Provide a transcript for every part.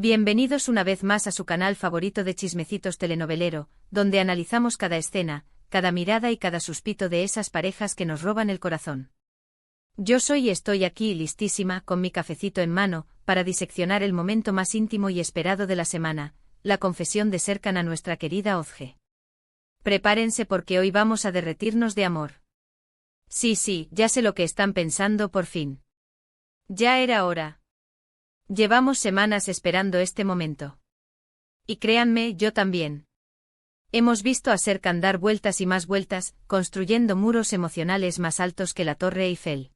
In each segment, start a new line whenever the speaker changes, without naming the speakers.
Bienvenidos una vez más a su canal favorito de chismecitos telenovelero, donde analizamos cada escena, cada mirada y cada suspiro de esas parejas que nos roban el corazón. Yo soy y estoy aquí listísima, con mi cafecito en mano, para diseccionar el momento más íntimo y esperado de la semana, la confesión de Serkan a nuestra querida Özge. Prepárense porque hoy vamos a derretirnos de amor. Sí, ya sé lo que están pensando por fin. Ya era hora. Llevamos semanas esperando este momento. Y créanme, yo también. Hemos visto a Serkan dar vueltas y más vueltas, construyendo muros emocionales más altos que la Torre Eiffel.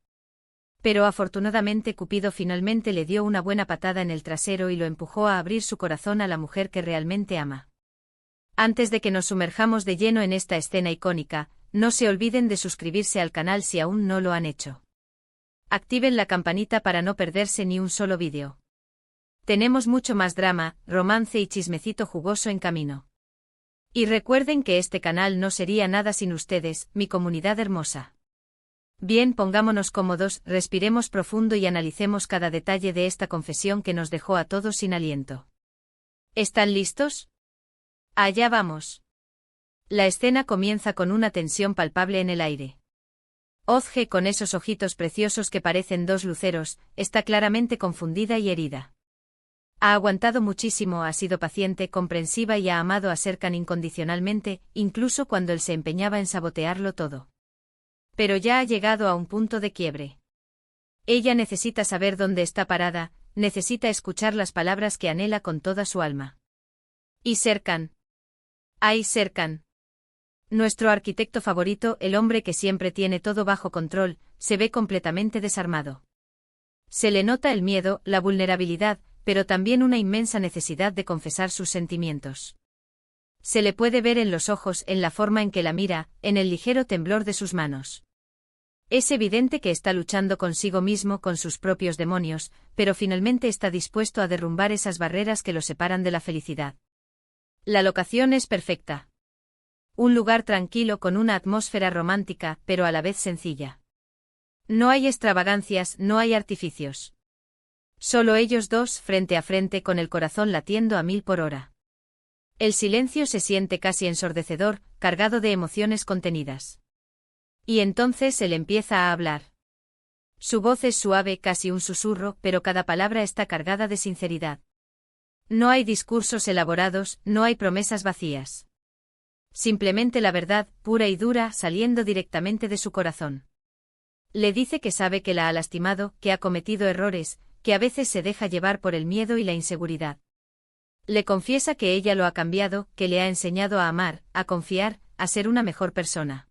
Pero afortunadamente Cupido finalmente le dio una buena patada en el trasero y lo empujó a abrir su corazón a la mujer que realmente ama. Antes de que nos sumerjamos de lleno en esta escena icónica, no se olviden de suscribirse al canal si aún no lo han hecho. Activen la campanita para no perderse ni un solo vídeo. Tenemos mucho más drama, romance y chismecito jugoso en camino. Y recuerden que este canal no sería nada sin ustedes, mi comunidad hermosa. Bien, pongámonos cómodos, respiremos profundo y analicemos cada detalle de esta confesión que nos dejó a todos sin aliento. ¿Están listos? Allá vamos. La escena comienza con una tensión palpable en el aire. Özge, con esos ojitos preciosos que parecen dos luceros, está claramente confundida y herida. Ha aguantado muchísimo, ha sido paciente, comprensiva y ha amado a Serkan incondicionalmente, incluso cuando él se empeñaba en sabotearlo todo. Pero ya ha llegado a un punto de quiebre. Ella necesita saber dónde está parada, necesita escuchar las palabras que anhela con toda su alma. ¿Y Serkan? ¡Ay, Serkan! Nuestro arquitecto favorito, el hombre que siempre tiene todo bajo control, se ve completamente desarmado. Se le nota el miedo, la vulnerabilidad, pero también una inmensa necesidad de confesar sus sentimientos. Se le puede ver en los ojos, en la forma en que la mira, en el ligero temblor de sus manos. Es evidente que está luchando consigo mismo, con sus propios demonios, pero finalmente está dispuesto a derrumbar esas barreras que lo separan de la felicidad. La locación es perfecta. Un lugar tranquilo con una atmósfera romántica, pero a la vez sencilla. No hay extravagancias, no hay artificios. Solo ellos dos, frente a frente, con el corazón latiendo a 1000 por hora. El silencio se siente casi ensordecedor, cargado de emociones contenidas. Y entonces él empieza a hablar. Su voz es suave, casi un susurro, pero cada palabra está cargada de sinceridad. No hay discursos elaborados, no hay promesas vacías. Simplemente la verdad, pura y dura, saliendo directamente de su corazón. Le dice que sabe que la ha lastimado, que ha cometido errores, que a veces se deja llevar por el miedo y la inseguridad. Le confiesa que ella lo ha cambiado, que le ha enseñado a amar, a confiar, a ser una mejor persona.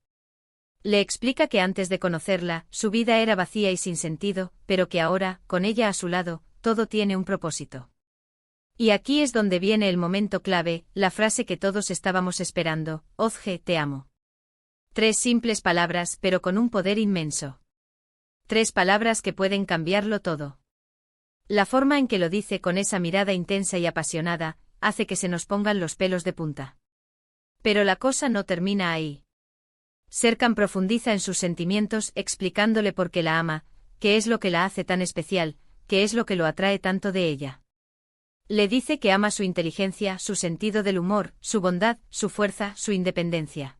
Le explica que antes de conocerla, su vida era vacía y sin sentido, pero que ahora, con ella a su lado, todo tiene un propósito. Y aquí es donde viene el momento clave, la frase que todos estábamos esperando: Özge, te amo. 3 simples palabras, pero con un poder inmenso. 3 palabras que pueden cambiarlo todo. La forma en que lo dice, con esa mirada intensa y apasionada, hace que se nos pongan los pelos de punta. Pero la cosa no termina ahí. Serkan profundiza en sus sentimientos, explicándole por qué la ama, qué es lo que la hace tan especial, qué es lo que lo atrae tanto de ella. Le dice que ama su inteligencia, su sentido del humor, su bondad, su fuerza, su independencia.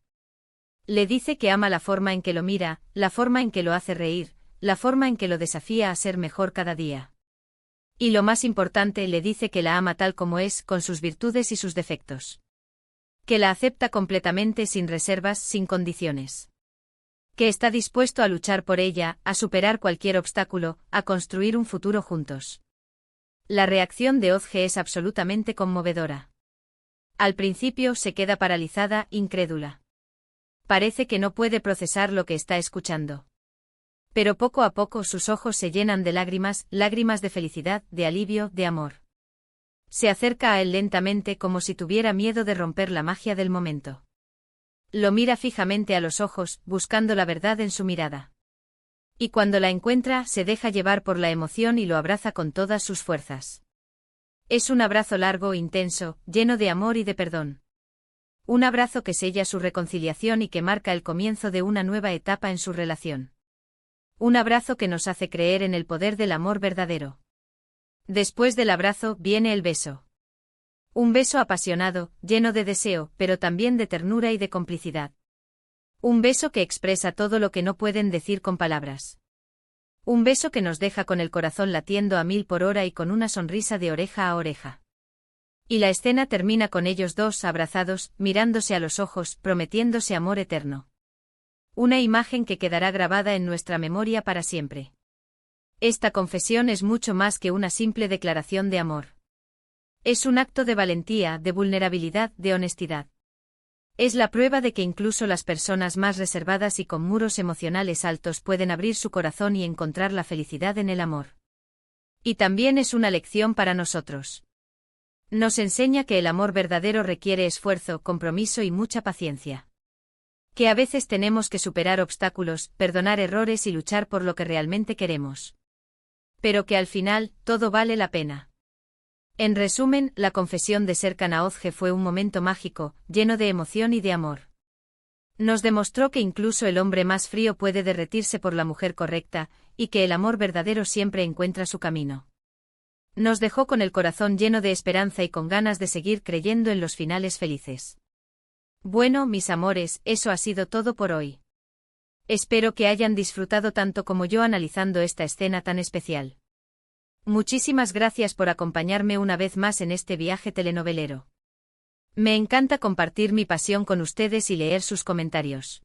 Le dice que ama la forma en que lo mira, la forma en que lo hace reír, la forma en que lo desafía a ser mejor cada día. Y lo más importante, le dice que la ama tal como es, con sus virtudes y sus defectos. Que la acepta completamente, sin reservas, sin condiciones. Que está dispuesto a luchar por ella, a superar cualquier obstáculo, a construir un futuro juntos. La reacción de Özge es absolutamente conmovedora. Al principio se queda paralizada, incrédula. Parece que no puede procesar lo que está escuchando. Pero poco a poco sus ojos se llenan de lágrimas, lágrimas de felicidad, de alivio, de amor. Se acerca a él lentamente, como si tuviera miedo de romper la magia del momento. Lo mira fijamente a los ojos, buscando la verdad en su mirada. Y cuando la encuentra, se deja llevar por la emoción y lo abraza con todas sus fuerzas. Es un abrazo largo, intenso, lleno de amor y de perdón. Un abrazo que sella su reconciliación y que marca el comienzo de una nueva etapa en su relación. Un abrazo que nos hace creer en el poder del amor verdadero. Después del abrazo viene el beso. Un beso apasionado, lleno de deseo, pero también de ternura y de complicidad. Un beso que expresa todo lo que no pueden decir con palabras. Un beso que nos deja con el corazón latiendo a 1000 por hora y con una sonrisa de oreja a oreja. Y la escena termina con ellos dos abrazados, mirándose a los ojos, prometiéndose amor eterno. Una imagen que quedará grabada en nuestra memoria para siempre. Esta confesión es mucho más que una simple declaración de amor. Es un acto de valentía, de vulnerabilidad, de honestidad. Es la prueba de que incluso las personas más reservadas y con muros emocionales altos pueden abrir su corazón y encontrar la felicidad en el amor. Y también es una lección para nosotros. Nos enseña que el amor verdadero requiere esfuerzo, compromiso y mucha paciencia. Que a veces tenemos que superar obstáculos, perdonar errores y luchar por lo que realmente queremos. Pero que al final, todo vale la pena. En resumen, la confesión de Serkan a Özge fue un momento mágico, lleno de emoción y de amor. Nos demostró que incluso el hombre más frío puede derretirse por la mujer correcta, y que el amor verdadero siempre encuentra su camino. Nos dejó con el corazón lleno de esperanza y con ganas de seguir creyendo en los finales felices. Bueno, mis amores, eso ha sido todo por hoy. Espero que hayan disfrutado tanto como yo analizando esta escena tan especial. Muchísimas gracias por acompañarme una vez más en este viaje telenovelero. Me encanta compartir mi pasión con ustedes y leer sus comentarios.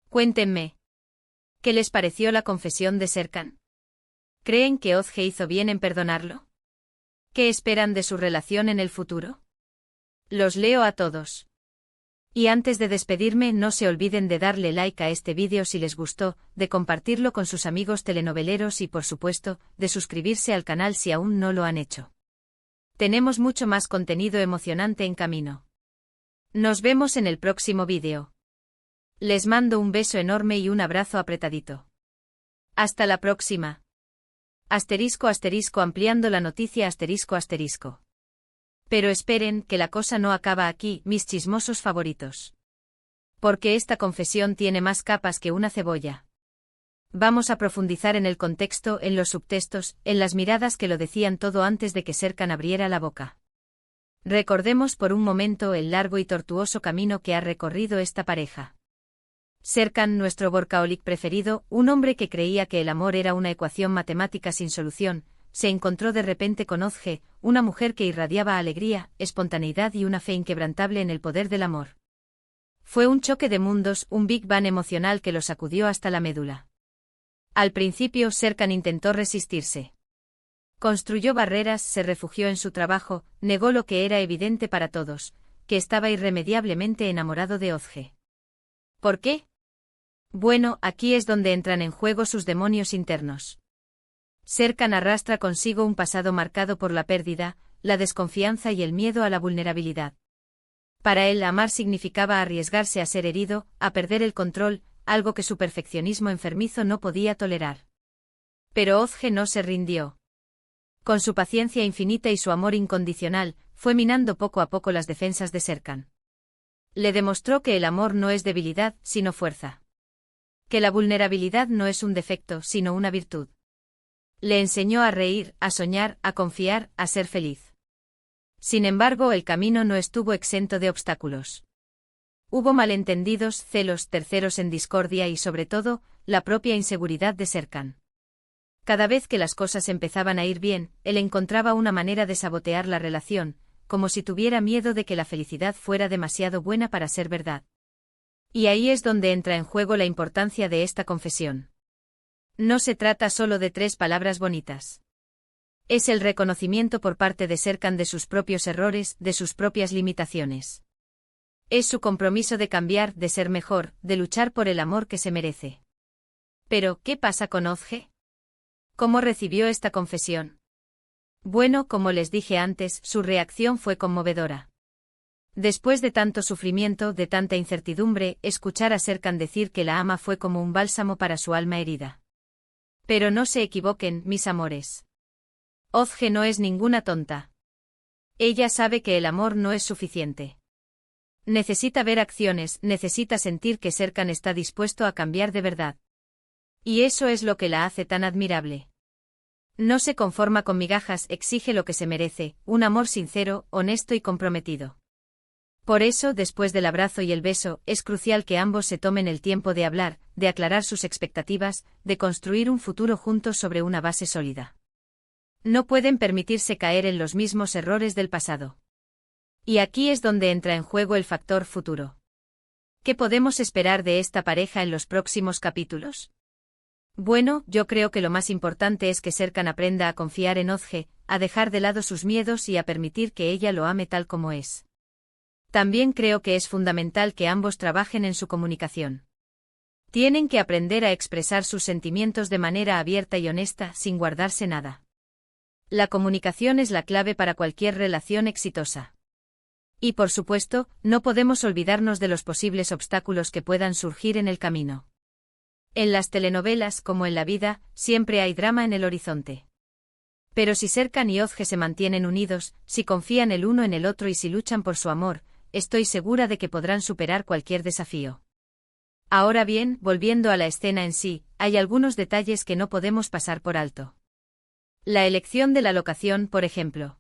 Cuéntenme. ¿Qué les pareció la confesión de Serkan? ¿Creen que Özge hizo bien en perdonarlo? ¿Qué esperan de su relación en el futuro? Los leo a todos. Y antes de despedirme, no se olviden de darle like a este vídeo si les gustó, de compartirlo con sus amigos telenoveleros y por supuesto, de suscribirse al canal si aún no lo han hecho. Tenemos mucho más contenido emocionante en camino. Nos vemos en el próximo vídeo. Les mando un beso enorme y un abrazo apretadito. Hasta la próxima. Asterisco asterisco ampliando la noticia asterisco asterisco. Pero esperen, que la cosa no acaba aquí, mis chismosos favoritos. Porque esta confesión tiene más capas que una cebolla. Vamos a profundizar en el contexto, en los subtextos, en las miradas que lo decían todo antes de que Serkan abriera la boca. Recordemos por un momento el largo y tortuoso camino que ha recorrido esta pareja. Serkan, nuestro workaholic preferido, un hombre que creía que el amor era una ecuación matemática sin solución, se encontró de repente con Özge, una mujer que irradiaba alegría, espontaneidad y una fe inquebrantable en el poder del amor. Fue un choque de mundos, un Big Bang emocional que lo sacudió hasta la médula. Al principio Serkan intentó resistirse. Construyó barreras, se refugió en su trabajo, negó lo que era evidente para todos, que estaba irremediablemente enamorado de Özge. ¿Por qué? Bueno, aquí es donde entran en juego sus demonios internos. Serkan arrastra consigo un pasado marcado por la pérdida, la desconfianza y el miedo a la vulnerabilidad. Para él amar significaba arriesgarse a ser herido, a perder el control, algo que su perfeccionismo enfermizo no podía tolerar. Pero Özge no se rindió. Con su paciencia infinita y su amor incondicional, fue minando poco a poco las defensas de Serkan. Le demostró que el amor no es debilidad, sino fuerza. Que la vulnerabilidad no es un defecto, sino una virtud. Le enseñó a reír, a soñar, a confiar, a ser feliz. Sin embargo, el camino no estuvo exento de obstáculos. Hubo malentendidos, celos, terceros en discordia y sobre todo, la propia inseguridad de Serkan. Cada vez que las cosas empezaban a ir bien, él encontraba una manera de sabotear la relación, como si tuviera miedo de que la felicidad fuera demasiado buena para ser verdad. Y ahí es donde entra en juego la importancia de esta confesión. No se trata solo de 3 palabras bonitas. Es el reconocimiento por parte de Serkan de sus propios errores, de sus propias limitaciones. Es su compromiso de cambiar, de ser mejor, de luchar por el amor que se merece. Pero, ¿qué pasa con Özge? ¿Cómo recibió esta confesión? Bueno, como les dije antes, su reacción fue conmovedora. Después de tanto sufrimiento, de tanta incertidumbre, escuchar a Serkan decir que la ama fue como un bálsamo para su alma herida. Pero no se equivoquen, mis amores. Özge no es ninguna tonta. Ella sabe que el amor no es suficiente. Necesita ver acciones, necesita sentir que Serkan está dispuesto a cambiar de verdad. Y eso es lo que la hace tan admirable. No se conforma con migajas, exige lo que se merece, un amor sincero, honesto y comprometido. Por eso, después del abrazo y el beso, es crucial que ambos se tomen el tiempo de hablar, de aclarar sus expectativas, de construir un futuro juntos sobre una base sólida. No pueden permitirse caer en los mismos errores del pasado. Y aquí es donde entra en juego el factor futuro. ¿Qué podemos esperar de esta pareja en los próximos capítulos? Bueno, yo creo que lo más importante es que Serkan aprenda a confiar en Özge, a dejar de lado sus miedos y a permitir que ella lo ame tal como es. También creo que es fundamental que ambos trabajen en su comunicación. Tienen que aprender a expresar sus sentimientos de manera abierta y honesta, sin guardarse nada. La comunicación es la clave para cualquier relación exitosa. Y por supuesto, no podemos olvidarnos de los posibles obstáculos que puedan surgir en el camino. En las telenovelas, como en la vida, siempre hay drama en el horizonte. Pero si Serkan y Özge se mantienen unidos, si confían el uno en el otro y si luchan por su amor, estoy segura de que podrán superar cualquier desafío. Ahora bien, volviendo a la escena en sí, hay algunos detalles que no podemos pasar por alto. La elección de la locación, por ejemplo.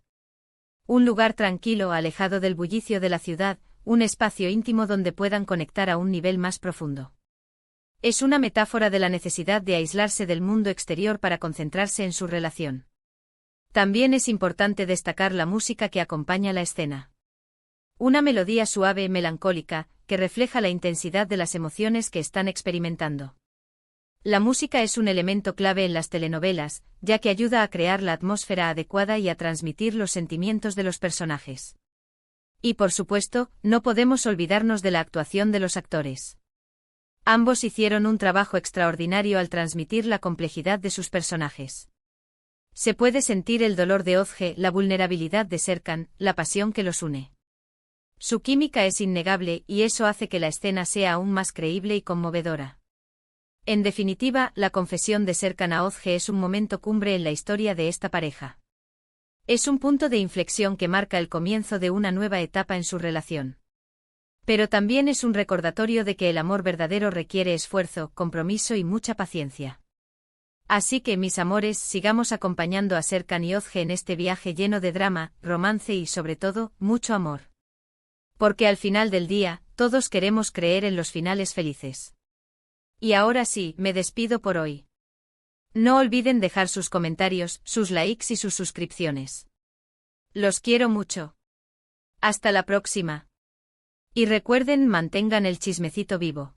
Un lugar tranquilo, alejado del bullicio de la ciudad, un espacio íntimo donde puedan conectar a un nivel más profundo. Es una metáfora de la necesidad de aislarse del mundo exterior para concentrarse en su relación. También es importante destacar la música que acompaña la escena. Una melodía suave, melancólica, que refleja la intensidad de las emociones que están experimentando. La música es un elemento clave en las telenovelas, ya que ayuda a crear la atmósfera adecuada y a transmitir los sentimientos de los personajes. Y por supuesto, no podemos olvidarnos de la actuación de los actores. Ambos hicieron un trabajo extraordinario al transmitir la complejidad de sus personajes. Se puede sentir el dolor de Özge, la vulnerabilidad de Serkan, la pasión que los une. Su química es innegable y eso hace que la escena sea aún más creíble y conmovedora. En definitiva, la confesión de Serkan a Özge es un momento cumbre en la historia de esta pareja. Es un punto de inflexión que marca el comienzo de una nueva etapa en su relación. Pero también es un recordatorio de que el amor verdadero requiere esfuerzo, compromiso y mucha paciencia. Así que, mis amores, sigamos acompañando a Serkan y Özge en este viaje lleno de drama, romance y, sobre todo, mucho amor. Porque al final del día, todos queremos creer en los finales felices. Y ahora sí, me despido por hoy. No olviden dejar sus comentarios, sus likes y sus suscripciones. Los quiero mucho. Hasta la próxima. Y recuerden, mantengan el chismecito vivo.